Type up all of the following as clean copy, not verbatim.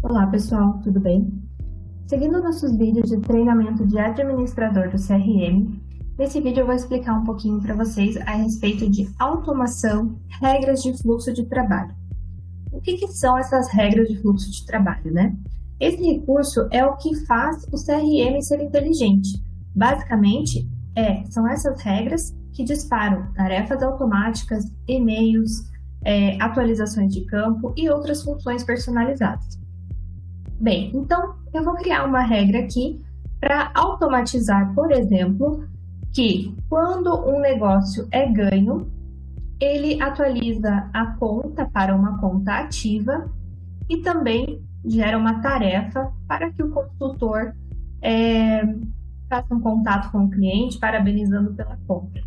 Olá pessoal, tudo bem? Seguindo nossos vídeos de treinamento de administrador do CRM, nesse vídeo eu vou explicar um pouquinho para vocês a respeito de automação, regras de fluxo de trabalho. O que são essas regras de fluxo de trabalho, né? Esse recurso é o que faz o CRM ser inteligente. Basicamente, são essas regras que disparam tarefas automáticas, e-mails, atualizações de campo e outras funções personalizadas. Bem, então eu vou criar uma regra aqui para automatizar, por exemplo, que quando um negócio é ganho, ele atualiza a conta para uma conta ativa e também gera uma tarefa para que o consultor faça um contato com o cliente, parabenizando pela compra,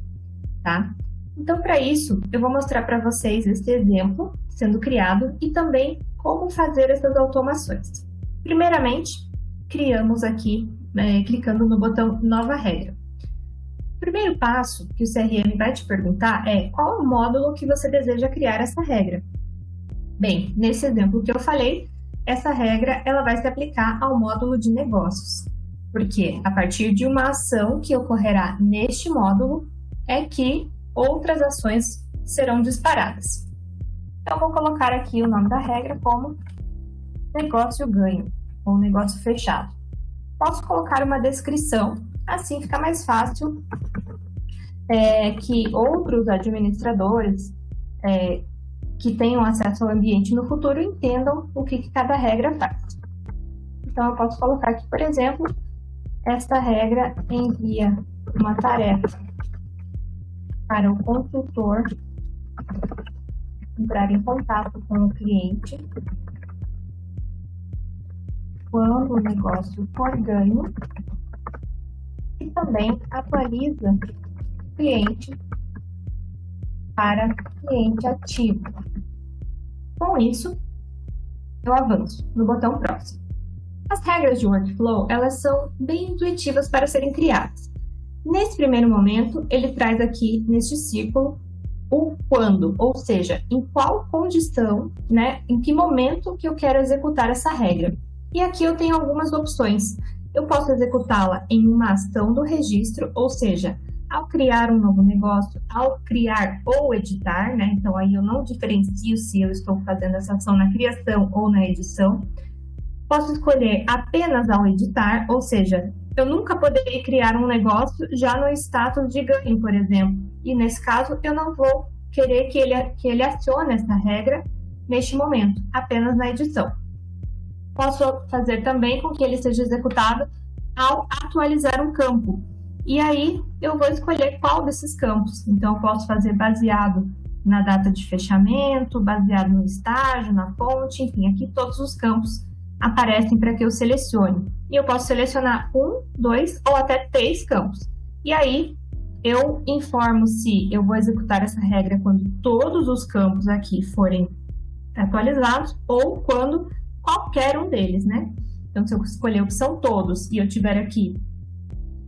tá? Então, para isso, eu vou mostrar para vocês esse exemplo sendo criado e também como fazer essas automações. Primeiramente, criamos aqui, clicando no botão Nova Regra. O primeiro passo que o CRM vai te perguntar é qual o módulo que você deseja criar essa regra. Bem, nesse exemplo que eu falei, essa regra ela vai se aplicar ao módulo de negócios, porque a partir de uma ação que ocorrerá neste módulo é que outras ações serão disparadas. Então, vou colocar aqui o nome da regra como negócio ganho ou negócio fechado. Posso colocar uma descrição, assim fica mais fácil que outros administradores que tenham acesso ao ambiente no futuro entendam o que cada regra faz. Então, eu posso colocar aqui, por exemplo, esta regra envia uma tarefa para o consultor entrar em contato com o cliente quando o negócio for ganho e também atualiza o cliente para cliente ativo. Com isso, eu avanço no botão próximo. As regras de workflow, elas são bem intuitivas para serem criadas. Nesse primeiro momento, ele traz aqui neste círculo o quando, ou seja, em qual condição, né, em que momento que eu quero executar essa regra. E aqui eu tenho algumas opções. Eu posso executá-la em uma ação do registro, ou seja, ao criar um novo negócio, ao criar ou editar, né? Então aí eu não diferencio se eu estou fazendo essa ação na criação ou na edição. Posso escolher apenas ao editar, ou seja, eu nunca poderei criar um negócio já no status de ganho, por exemplo. E nesse caso, eu não vou querer que ele acione essa regra neste momento, apenas na edição. Posso fazer também com que ele seja executado ao atualizar um campo. E aí, eu vou escolher qual desses campos. Então, eu posso fazer baseado na data de fechamento, baseado no estágio, na fonte, enfim, aqui todos os campos aparecem para que eu selecione. E eu posso selecionar 1, 2 ou até 3 campos. E aí, eu informo se eu vou executar essa regra quando todos os campos aqui forem atualizados ou quando qualquer um deles, né? Então, se eu escolher a opção todos e eu tiver aqui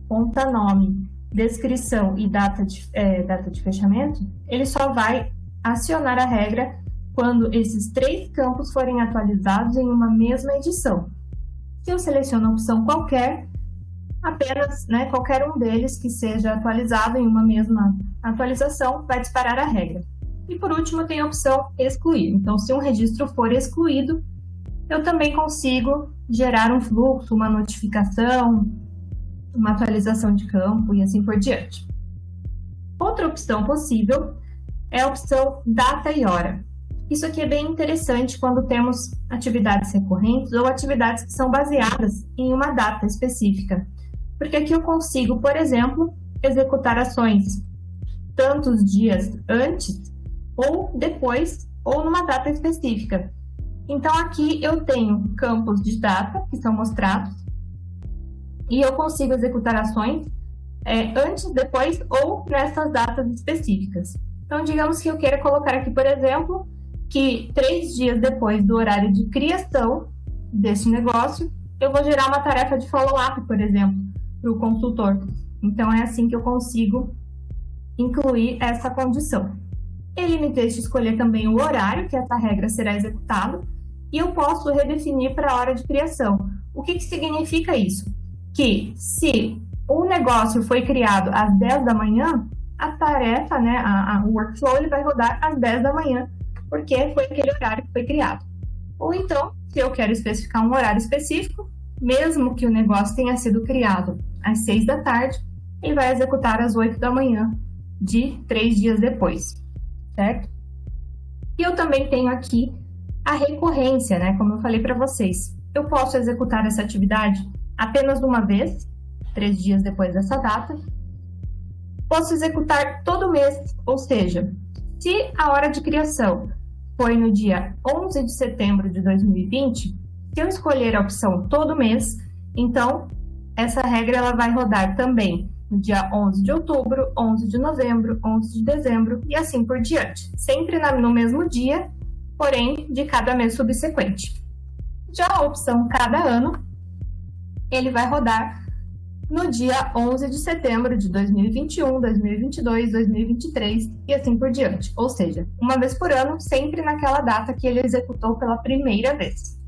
conta nome, descrição e data de fechamento, ele só vai acionar a regra quando esses 3 campos forem atualizados em uma mesma edição. Se eu seleciono a opção qualquer, apenas qualquer um deles que seja atualizado em uma mesma atualização vai disparar a regra. E por último, tem a opção excluir. Então, se um registro for excluído, eu também consigo gerar um fluxo, uma notificação, uma atualização de campo e assim por diante. Outra opção possível é a opção data e hora. Isso aqui é bem interessante quando temos atividades recorrentes ou atividades que são baseadas em uma data específica. Porque aqui eu consigo, por exemplo, executar ações tantos dias antes ou depois ou numa data específica. Então, aqui eu tenho campos de data que são mostrados e eu consigo executar ações antes, depois ou nessas datas específicas. Então, digamos que eu queira colocar aqui, por exemplo, que 3 dias depois do horário de criação desse negócio, eu vou gerar uma tarefa de follow-up, por exemplo, para o consultor. Então, é assim que eu consigo incluir essa condição. Ele me deixa escolher também o horário que essa regra será executada e eu posso redefinir para a hora de criação. O que significa isso? Que se o negócio foi criado às 10 da manhã, a tarefa, né, o workflow, ele vai rodar às 10 da manhã, porque foi aquele horário que foi criado. Ou então, se eu quero especificar um horário específico, mesmo que o negócio tenha sido criado às 6 da tarde, ele vai executar às 8 da manhã de 3 dias depois, certo? E eu também tenho aqui a recorrência, né? Como eu falei para vocês. Eu posso executar essa atividade apenas uma vez, 3 dias depois dessa data. Posso executar todo mês, ou seja, se a hora de criação foi no dia 11 de setembro de 2020, se eu escolher a opção todo mês, então essa regra ela vai rodar também no dia 11 de outubro, 11 de novembro, 11 de dezembro e assim por diante. Sempre no mesmo dia, porém de cada mês subsequente. Já a opção cada ano, ele vai rodar no dia 11 de setembro de 2021, 2022, 2023 e assim por diante. Ou seja, uma vez por ano, sempre naquela data que ele executou pela primeira vez.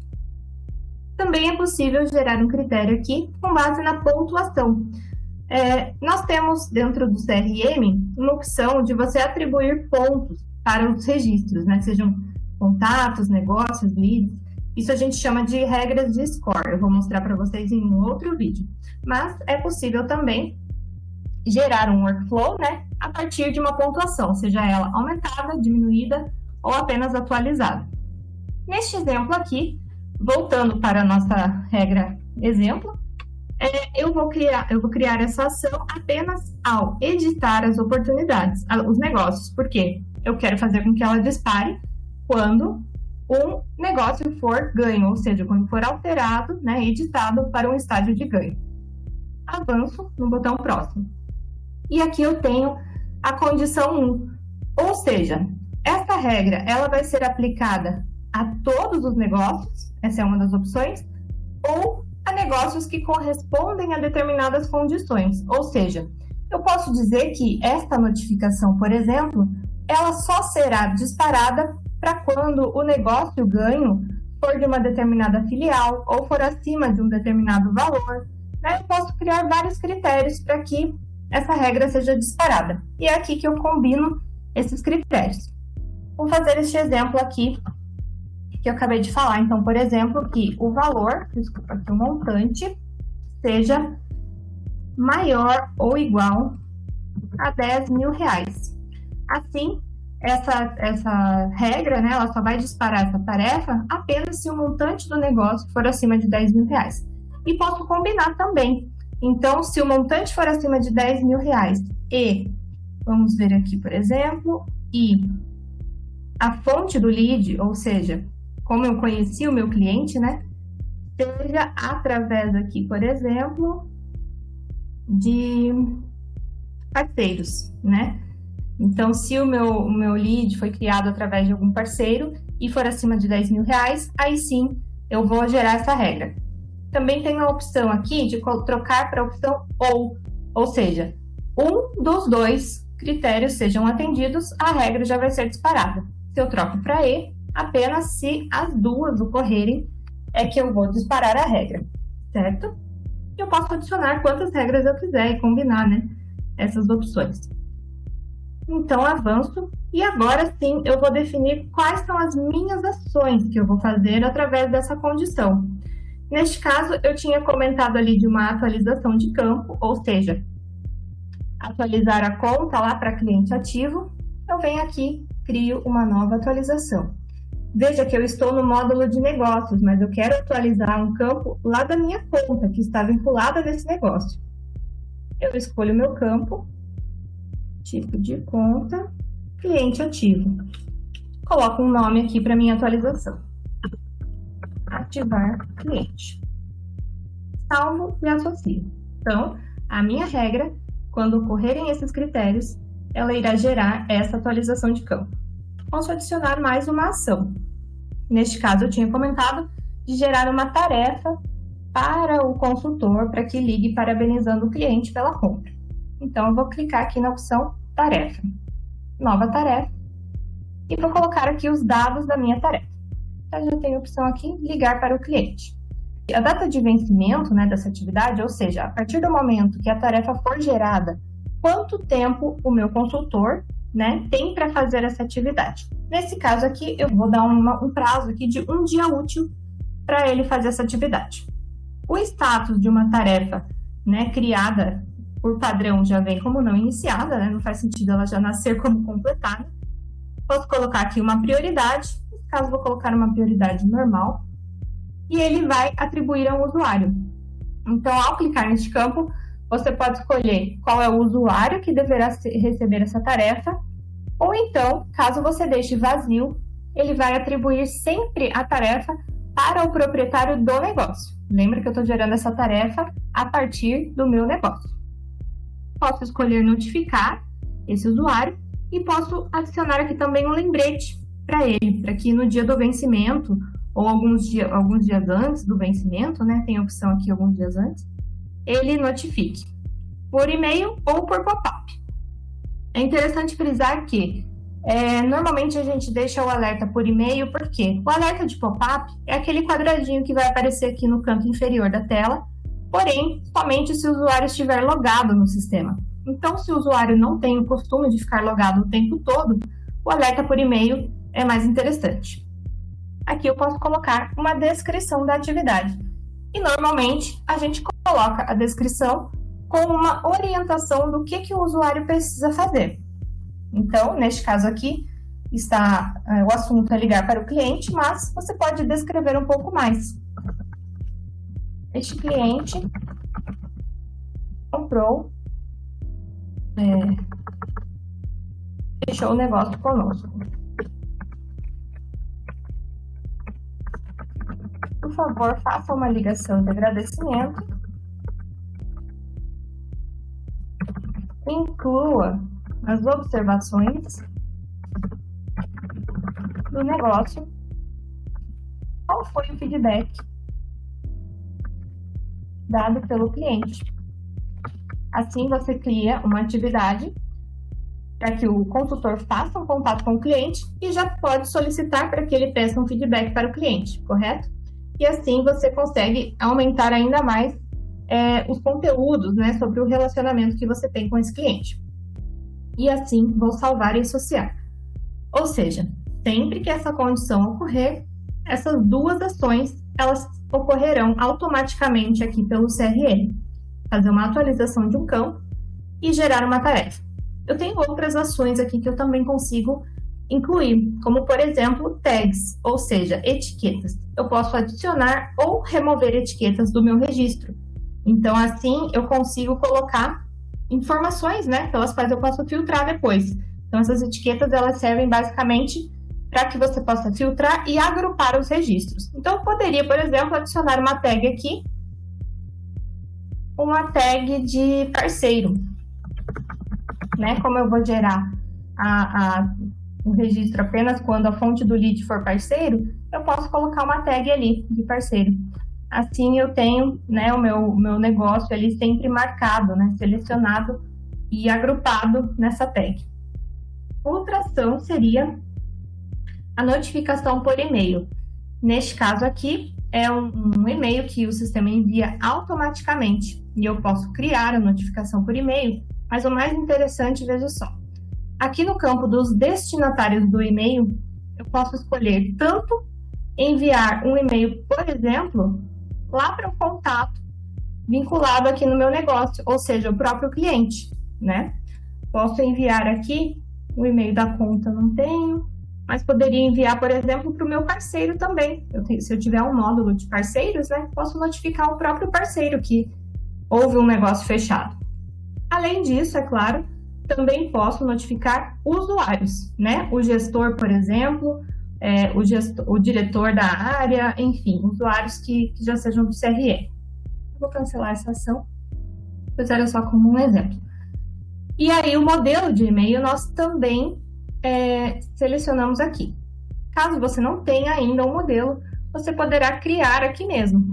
Também é possível gerar um critério aqui com base na pontuação. Nós temos dentro do CRM uma opção de você atribuir pontos para os registros, né? Sejam contatos, negócios, leads. Isso a gente chama de regras de score. Eu vou mostrar para vocês em um outro vídeo. Mas é possível também gerar um workflow, né, a partir de uma pontuação, seja ela aumentada, diminuída ou apenas atualizada. Neste exemplo aqui, voltando para a nossa regra exemplo, eu vou criar essa ação apenas ao editar as oportunidades, os negócios, porque eu quero fazer com que ela dispare quando um negócio for ganho, ou seja, quando for alterado, né, editado para um estágio de ganho. Avanço no botão próximo. E aqui eu tenho a condição 1, ou seja, essa regra ela vai ser aplicada a todos os negócios, essa é uma das opções, ou a negócios que correspondem a determinadas condições, ou seja, eu posso dizer que esta notificação, por exemplo, ela só será disparada para quando o negócio ganho for de uma determinada filial ou for acima de um determinado valor. Né? Eu posso criar vários critérios para que essa regra seja disparada. E é aqui que eu combino esses critérios. Vou fazer este exemplo aqui que eu acabei de falar. Então, por exemplo, que o valor, desculpa, que o montante seja maior ou igual a R$10.000. Assim, essa regra, né, ela só vai disparar essa tarefa apenas se o montante do negócio for acima de R$10.000. E posso combinar também. Então, se o montante for acima de R$10.000 e, vamos ver aqui, por exemplo, e a fonte do lead, ou seja, como eu conheci o meu cliente, né, seja através aqui, por exemplo, de parceiros, né? Então, se o meu lead foi criado através de algum parceiro e for acima de R$10.000, aí sim eu vou gerar essa regra. Também tem a opção aqui de trocar para a opção ou seja, um dos dois critérios sejam atendidos, a regra já vai ser disparada. Se eu troco para E, apenas se as duas ocorrerem é que eu vou disparar a regra, certo? Eu posso adicionar quantas regras eu quiser e combinar, né, essas opções. Então, avanço e agora sim eu vou definir quais são as minhas ações que eu vou fazer através dessa condição. Neste caso, eu tinha comentado ali de uma atualização de campo, ou seja, atualizar a conta lá para cliente ativo. Eu venho aqui, crio uma nova atualização. Veja que eu estou no módulo de negócios, mas eu quero atualizar um campo lá da minha conta, que está vinculada nesse negócio. Eu escolho o meu campo, tipo de conta, cliente ativo. Coloco um nome aqui para minha atualização. Ativar cliente. Salvo e associo. Então, a minha regra, quando ocorrerem esses critérios, ela irá gerar essa atualização de campo. Posso adicionar mais uma ação. Neste caso, eu tinha comentado de gerar uma tarefa para o consultor, para que ligue parabenizando o cliente pela compra. Então, eu vou clicar aqui na opção tarefa. Nova tarefa. E vou colocar aqui os dados da minha tarefa. eu já tenho a opção aqui, ligar para o cliente. A data de vencimento, né, dessa atividade, ou seja, a partir do momento que a tarefa for gerada, quanto tempo o meu consultor, né, tem para fazer essa atividade. Nesse caso aqui, eu vou dar um prazo aqui de 1 dia útil para ele fazer essa atividade. O status de uma tarefa, né, criada por padrão já vem como não iniciada, né, não faz sentido ela já nascer como completada. Posso colocar aqui uma prioridade, nesse caso vou colocar uma prioridade normal, e ele vai atribuir ao usuário. Então, ao clicar neste campo, você pode escolher qual é o usuário que deverá receber essa tarefa, ou então, caso você deixe vazio, ele vai atribuir sempre a tarefa para o proprietário do negócio. Lembra que eu estou gerando essa tarefa a partir do meu negócio. Posso escolher notificar esse usuário e posso adicionar aqui também um lembrete para ele, para que no dia do vencimento, ou alguns dias antes do vencimento, né, tem a opção aqui alguns dias antes, ele notifique por e-mail ou por pop-up. É interessante frisar que normalmente a gente deixa o alerta por e-mail, porque o alerta de pop-up é aquele quadradinho que vai aparecer aqui no canto inferior da tela, porém, somente se o usuário estiver logado no sistema. Então, se o usuário não tem o costume de ficar logado o tempo todo, o alerta por e-mail é mais interessante. Aqui eu posso colocar uma descrição da atividade. E normalmente a gente coloca a descrição com uma orientação do que o usuário precisa fazer. Então, neste caso aqui, o assunto é ligar para o cliente, mas você pode descrever um pouco mais. Este cliente comprou, fechou o negócio conosco. Por favor, faça uma ligação de agradecimento. Inclua as observações do negócio. Qual foi o feedback dado pelo cliente? Assim, você cria uma atividade para que o consultor faça um contato com o cliente e já pode solicitar para que ele peça um feedback para o cliente, correto? E assim você consegue aumentar ainda mais os conteúdos, né, sobre o relacionamento que você tem com esse cliente. E assim, vou salvar e associar. Ou seja, sempre que essa condição ocorrer, essas duas ações, elas ocorrerão automaticamente aqui pelo CRM. Fazer uma atualização de um campo e gerar uma tarefa. Eu tenho outras ações aqui que eu também consigo incluir, como por exemplo, tags, ou seja, etiquetas. Eu posso adicionar ou remover etiquetas do meu registro. Então, assim, eu consigo colocar informações, né, pelas quais eu posso filtrar depois. Então, essas etiquetas, elas servem basicamente para que você possa filtrar e agrupar os registros. Então, eu poderia, por exemplo, adicionar uma tag aqui, uma tag de parceiro, né? Como eu vou gerar o registro apenas quando a fonte do lead for parceiro, eu posso colocar uma tag ali de parceiro. Assim eu tenho, né, o meu negócio ali sempre marcado, né, selecionado e agrupado nessa tag. Outra ação seria a notificação por e-mail. Neste caso aqui, é um e-mail que o sistema envia automaticamente e eu posso criar a notificação por e-mail, mas o mais interessante, veja só, aqui no campo dos destinatários do e-mail, eu posso escolher tanto enviar um e-mail, por exemplo, lá para o contato vinculado aqui no meu negócio, ou seja, o próprio cliente, né? Posso enviar aqui o e-mail da conta, não tenho, mas poderia enviar, por exemplo, para o meu parceiro também. Se eu tiver um módulo de parceiros, né, posso notificar o próprio parceiro que houve um negócio fechado. Além disso, é claro, também posso notificar usuários, né? O gestor, por exemplo, o diretor da área, enfim, usuários que já sejam do CRM. Vou cancelar essa ação, pois era só como um exemplo. E aí, o modelo de e-mail nós também selecionamos aqui. Caso você não tenha ainda um modelo, você poderá criar aqui mesmo.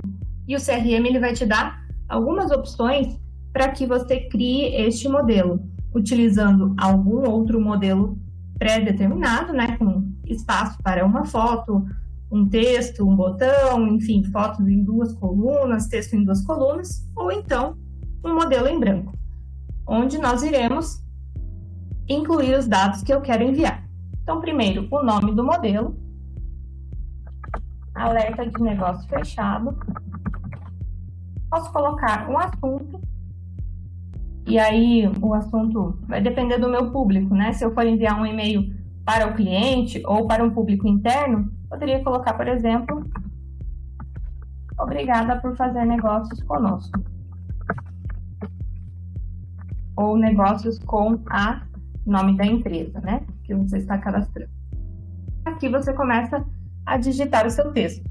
E o CRM ele vai te dar algumas opções para que você crie este modelo, utilizando algum outro modelo pré-determinado, né, com espaço para uma foto, um texto, um botão, enfim, fotos em 2 colunas, texto em 2 colunas, ou então um modelo em branco, onde nós iremos incluir os dados que eu quero enviar. Então, primeiro, o nome do modelo, alerta de negócio fechado, posso colocar um assunto, e aí o assunto vai depender do meu público, né? Se eu for enviar um e-mail para o cliente ou para um público interno, poderia colocar, por exemplo, obrigada por fazer negócios conosco. Ou negócios com a nome da empresa, né? Que você está cadastrando. Aqui você começa a digitar o seu texto.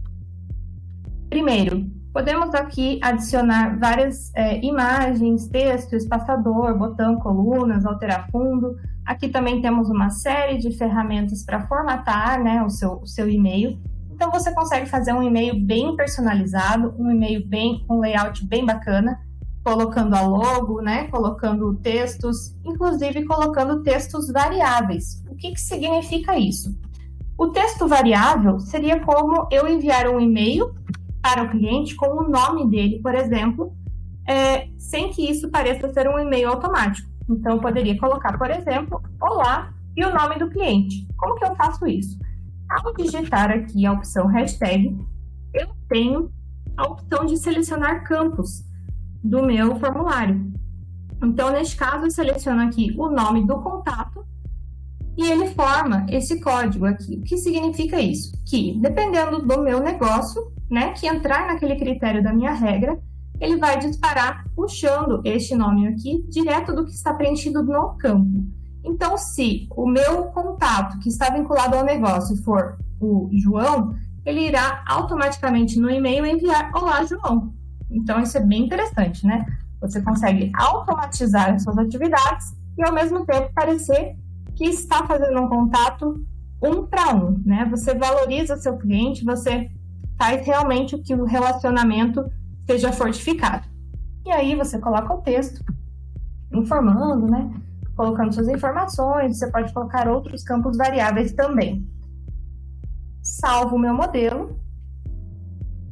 Primeiro, podemos aqui adicionar várias imagens, texto, espaçador, botão, colunas, alterar fundo. Aqui também temos uma série de ferramentas para formatar, né, o seu e-mail. Então, você consegue fazer um e-mail bem personalizado, um e-mail com layout bem bacana, colocando a logo, né, colocando textos, inclusive colocando textos variáveis. O que significa isso? O texto variável seria como eu enviar um e-mail para o cliente com o nome dele, por exemplo, sem que isso pareça ser um e-mail automático. Então, eu poderia colocar, por exemplo, olá e o nome do cliente. Como que eu faço isso? Ao digitar aqui a opção hashtag, eu tenho a opção de selecionar campos do meu formulário. Então, neste caso, eu seleciono aqui o nome do contato e ele forma esse código aqui. O que significa isso? Que, dependendo do meu negócio, né, que entrar naquele critério da minha regra, ele vai disparar puxando este nome aqui direto do que está preenchido no campo. Então, se o meu contato que está vinculado ao negócio for o João, ele irá automaticamente no e-mail enviar olá, João. Então, isso é bem interessante, né? Você consegue automatizar as suas atividades e, ao mesmo tempo, parecer que está fazendo um contato um para um, né? Você valoriza seu cliente, você faz realmente que o relacionamento seja fortificado. E aí você coloca o texto, informando, né? Colocando suas informações, você pode colocar outros campos variáveis também. Salvo o meu modelo.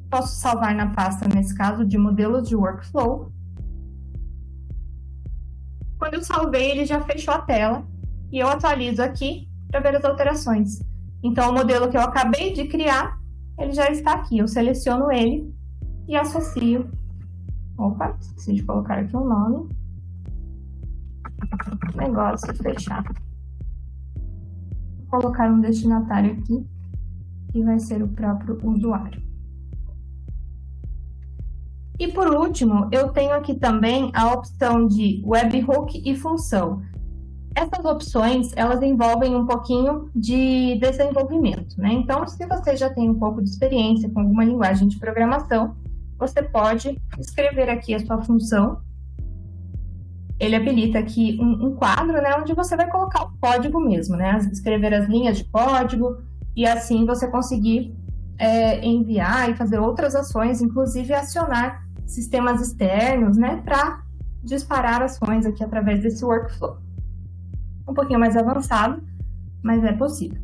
Posso salvar na pasta, nesse caso, de modelos de workflow. Quando eu salvei, ele já fechou a tela e eu atualizo aqui para ver as alterações. Então, o modelo que eu acabei de criar, ele já está aqui. Eu seleciono ele e associo. Opa, esqueci de colocar aqui um nome. Negócio fechado. Vou colocar um destinatário aqui, que vai ser o próprio usuário. E por último, eu tenho aqui também a opção de webhook e função. Essas opções, elas envolvem um pouquinho de desenvolvimento, né? Então, se você já tem um pouco de experiência com alguma linguagem de programação, você pode escrever aqui a sua função. Ele habilita aqui um quadro, né, onde você vai colocar o código mesmo, né? Escrever as linhas de código e assim você conseguir enviar e fazer outras ações, inclusive acionar sistemas externos, né, para disparar ações aqui através desse workflow. Um pouquinho mais avançado, mas é possível.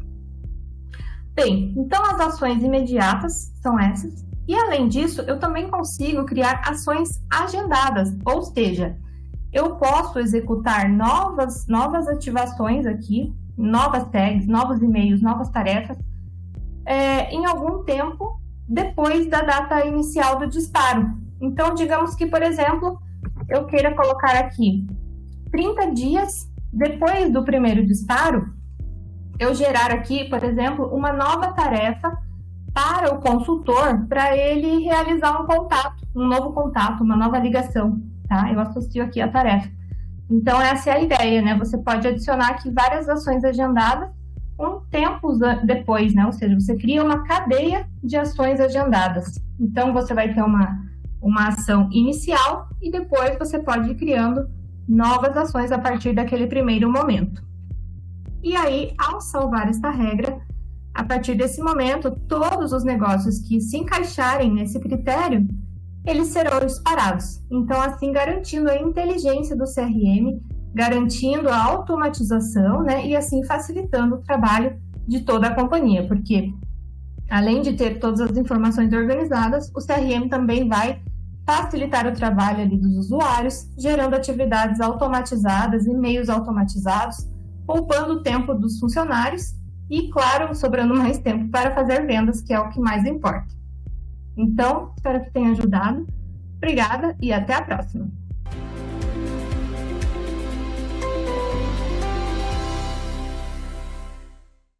Bem, então as ações imediatas são essas. E além disso, eu também consigo criar ações agendadas, ou seja, eu posso executar novas ativações aqui, novas tags, novos e-mails, novas tarefas, em algum tempo depois da data inicial do disparo. Então, digamos que, por exemplo, eu queira colocar aqui 30 dias depois do primeiro disparo, eu gerar aqui, por exemplo, uma nova tarefa para o consultor, para ele realizar um novo contato, uma nova ligação, tá? Eu associo aqui a tarefa. Então, essa é a ideia, né? Você pode adicionar aqui várias ações agendadas tempos depois, né? Ou seja, você cria uma cadeia de ações agendadas. Então, você vai ter uma ação inicial e depois você pode ir criando novas ações a partir daquele primeiro momento. E aí, ao salvar esta regra, a partir desse momento, todos os negócios que se encaixarem nesse critério, eles serão disparados. Então, assim, garantindo a inteligência do CRM, garantindo a automatização, né? E assim facilitando o trabalho de toda a companhia, porque Além de ter todas as informações organizadas, o CRM também vai facilitar o trabalho ali dos usuários, gerando atividades automatizadas, e-mails automatizados, poupando o tempo dos funcionários e, claro, sobrando mais tempo para fazer vendas, que é o que mais importa. Então, espero que tenha ajudado. Obrigada e até a próxima!